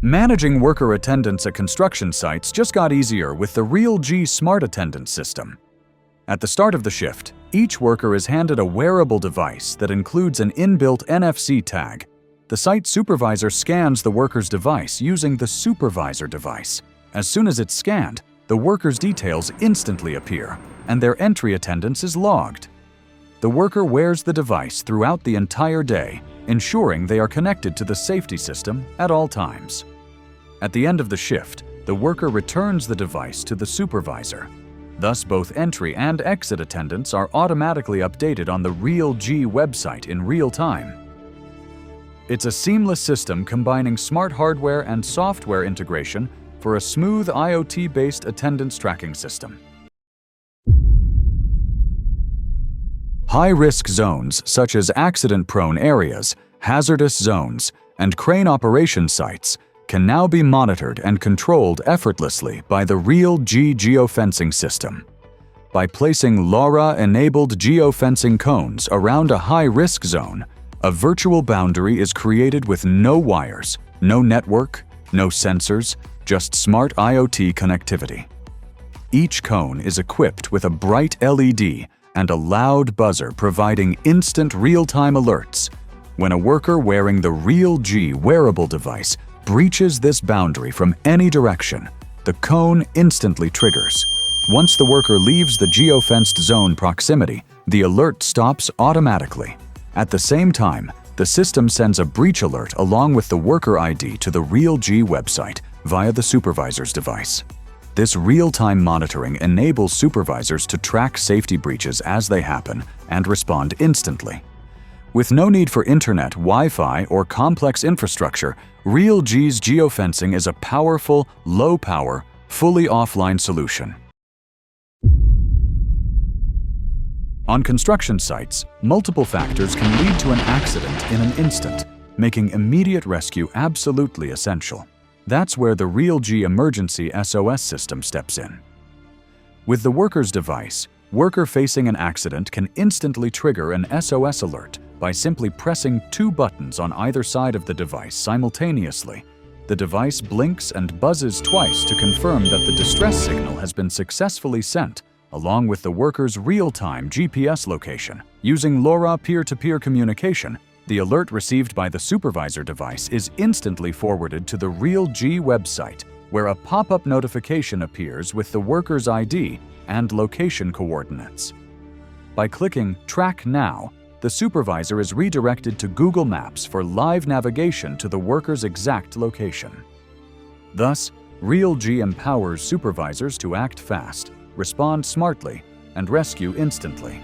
Managing worker attendance at construction sites just got easier with the RealG Smart Attendance system. At the start of the shift, each worker is handed a wearable device that includes an inbuilt NFC tag. The site supervisor scans the worker's device using the supervisor device. As soon as it's scanned, the worker's details instantly appear, and their entry attendance is logged. The worker wears the device throughout the entire day, ensuring they are connected to the safety system at all times. At the end of the shift, the worker returns the device to the supervisor. Thus, both entry and exit attendance are automatically updated on the RealG website in real time. It's a seamless system combining smart hardware and software integration for a smooth IoT-based attendance tracking system. High-risk zones such as accident-prone areas, hazardous zones, and crane operation sites can now be monitored and controlled effortlessly by the RealG geofencing system. By placing LoRa-enabled geofencing cones around a high-risk zone, a virtual boundary is created with no wires, no network, no sensors, just smart IoT connectivity. Each cone is equipped with a bright LED and a loud buzzer providing instant real-time alerts. When a worker wearing the RealG wearable device breaches this boundary from any direction, the cone instantly triggers. Once the worker leaves the geofenced zone proximity, the alert stops automatically. At the same time, the system sends a breach alert along with the worker ID to the RealG website via the supervisor's device. This real-time monitoring enables supervisors to track safety breaches as they happen and respond instantly. With no need for internet, Wi-Fi, or complex infrastructure, RealG's geofencing is a powerful, low-power, fully offline solution. On construction sites, multiple factors can lead to an accident in an instant, making immediate rescue absolutely essential. That's where the RealG Emergency SOS system steps in. With the worker's device, worker facing an accident can instantly trigger an SOS alert by simply pressing two buttons on either side of the device simultaneously. The device blinks and buzzes twice to confirm that the distress signal has been successfully sent, along with the worker's real-time GPS location. Using LoRa peer-to-peer communication, the alert received by the supervisor device is instantly forwarded to the RealG website, where a pop-up notification appears with the worker's ID and location coordinates. By clicking Track Now, the supervisor is redirected to Google Maps for live navigation to the worker's exact location. Thus, RealG empowers supervisors to act fast, respond smartly, and rescue instantly.